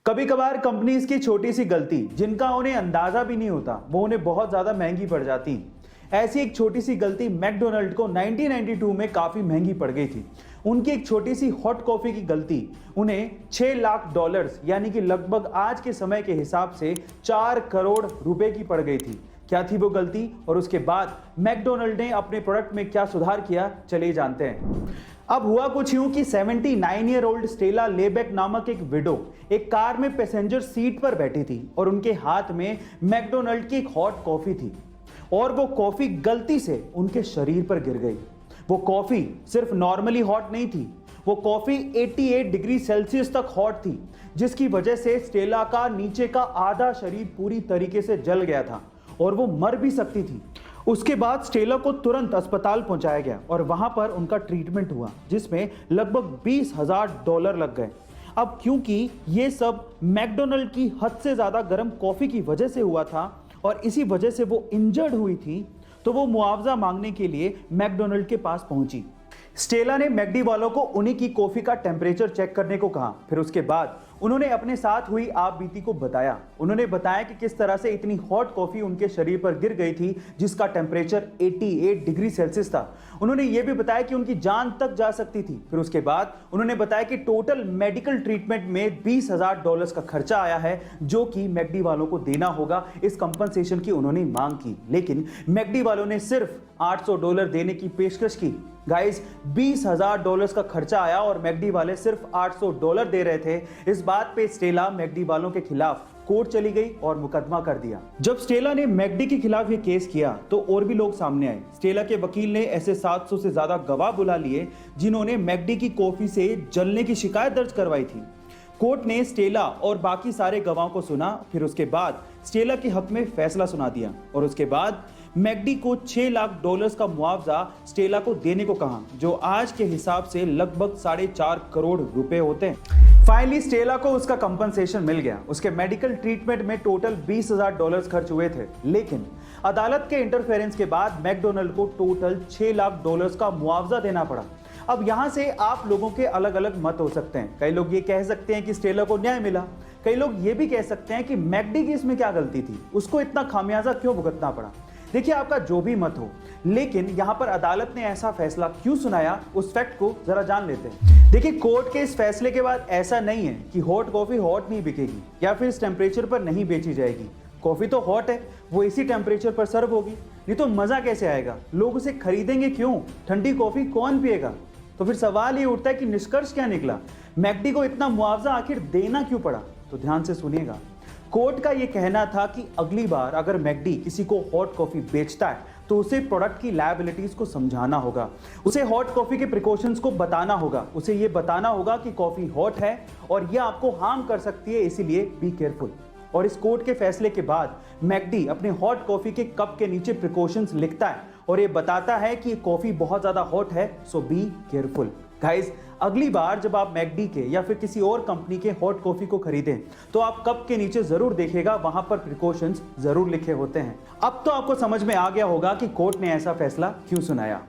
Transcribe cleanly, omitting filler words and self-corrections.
कभी कभार कंपनीज की छोटी सी गलती जिनका उन्हें अंदाजा भी नहीं होता वो उन्हें बहुत ज्यादा महंगी पड़ जाती। ऐसी एक छोटी सी गलती मैकडोनल्ड को 1992 में काफी महंगी पड़ गई थी। उनकी एक छोटी सी हॉट कॉफी की गलती उन्हें $6 लाख यानी कि लगभग आज के समय के हिसाब से 4 करोड़ रुपए की पड़ गई थी। क्या थी वो गलती और उसके बाद मैकडोनल्ड ने अपने प्रोडक्ट में क्या सुधार किया, चलिए जानते हैं। अब हुआ कुछ यूं कि 79 ईयर ओल्ड स्टेला लेबेक नामक एक विडो एक कार में पैसेंजर सीट पर बैठी थी और उनके हाथ में मैकडोनल्ड की एक हॉट कॉफी थी और वो कॉफी गलती से उनके शरीर पर गिर गई। वो कॉफी सिर्फ नॉर्मली हॉट नहीं थी, वो कॉफी 88 डिग्री सेल्सियस तक हॉट थी, जिसकी वजह से स्टेला का नीचे का आधा शरीर पूरी तरीके से जल गया था और वो मर भी सकती थी। उसके बाद स्टेला को तुरंत अस्पताल पहुंचाया गया और वहां पर उनका ट्रीटमेंट हुआ जिसमें लगभग $20,000 लग गए। अब क्योंकि ये सब मैकडोनल्ड की हद से ज़्यादा गर्म कॉफ़ी की वजह से हुआ था और इसी वजह से वो इंजर्ड हुई थी, तो वो मुआवजा मांगने के लिए मैकडोनल्ड के पास पहुंची। स्टेला ने मैकडी वालों को उन्हीं की कॉफी का टेम्परेचर चेक करने को कहा। फिर उसके बाद उन्होंने अपने साथ हुई आप बीती को बताया। उन्होंने बताया कि किस तरह से इतनी हॉट कॉफी उनके शरीर पर गिर गई थी जिसका टेम्परेचर 88 डिग्री सेल्सियस था। उन्होंने ये भी बताया कि उनकी जान तक जा सकती थी। फिर उसके बाद उन्होंने बताया कि टोटल मेडिकल ट्रीटमेंट में $20,000 का खर्चा आया है जो कि मैकडी वालों को देना होगा। इस कंपनसेशन की उन्होंने मांग की, लेकिन मैकडी वालों ने सिर्फ $800 देने की पेशकश की। गाइस, $20,000 का खर्चा आया और मैकडी वाले सिर्फ $800 दे रहे थे। इस बात पे स्टेला मैकडी वालों के खिलाफ कोर्ट चली गई और मुकदमा कर दिया। जब स्टेला ने मैकडी के खिलाफ ये केस किया तो और भी लोग सामने आए। स्टेला के वकील ने ऐसे 700 से ज्यादा गवाह बुला लिए जिन्होंने मैकडी की कॉफी से जलने की शिकायत दर्ज करवाई थी। कोर्ट ने स्टेला और बाकी सारे गवाहों को सुना। फिर उसके बाद स्टेला के हक में फैसला सुना दिया और उसके बाद मैकडी को $6 लाख का मुआवजा स्टेला को देने को कहा, जो आज के हिसाब से लगभग 4.5 करोड़ रुपए होते हैं। फाइनली स्टेला को उसका कंपनसेशन मिल गया। उसके मेडिकल ट्रीटमेंट में टोटल $20,000 खर्च हुए थे, लेकिन अदालत के इंटरफेरेंस के बाद मैकडोनल्ड को टोटल $6 लाख का मुआवजा देना पड़ा। अब यहां से आप लोगों के अलग अलग मत हो सकते हैं। कई लोग ये कह सकते हैं कि स्टेला को न्याय मिला, कई लोग ये भी कह सकते हैं कि मैकडी की इसमें क्या गलती थी, उसको इतना खामियाजा क्यों भुगतना पड़ा। देखिए, आपका जो भी मत हो, लेकिन यहां पर अदालत ने ऐसा फैसला क्यों सुनाया उस फैक्ट को जरा जान लेते हैं। देखिए, कोर्ट के इस फैसले के बाद ऐसा नहीं है कि हॉट कॉफी हॉट नहीं बिकेगी या फिर इस टेम्परेचर पर नहीं बेची जाएगी। कॉफी तो हॉट है, वो इसी टेम्परेचर पर सर्व होगी, नहीं तो मजा कैसे आएगा, लोग उसे खरीदेंगे क्यों, ठंडी कॉफी कौन पिएगा। तो फिर सवाल ये उठता है कि निष्कर्ष क्या निकला, मैकडी को इतना मुआवजा आखिर देना क्यों पड़ा। तो ध्यान से सुनिएगा। कोर्ट का यह कहना था कि अगली बार अगर मैकडी किसी को हॉट कॉफी बेचता है तो उसे प्रोडक्ट की लायबिलिटीज को समझाना होगा, उसे हॉट कॉफी के प्रिकॉशंस को बताना होगा, उसे यह बताना होगा कि कॉफी हॉट है और यह आपको हार्म कर सकती है, इसीलिए बी केयरफुल। और इस कोर्ट के फैसले के बाद मैकडी अपने हॉट कॉफी के कप के नीचे प्रिकॉशंस लिखता है और ये बताता है कि कॉफी बहुत ज्यादा हॉट है, सो बी केयरफुल। गाइस, अगली बार जब आप मैकडी के या फिर किसी और कंपनी के हॉट कॉफी को खरीदें तो आप कप के नीचे जरूर देखिएगा, वहां पर प्रिकॉशंस जरूर लिखे होते हैं। अब तो आपको समझ में आ गया होगा कि कोर्ट ने ऐसा फैसला क्यों सुनाया।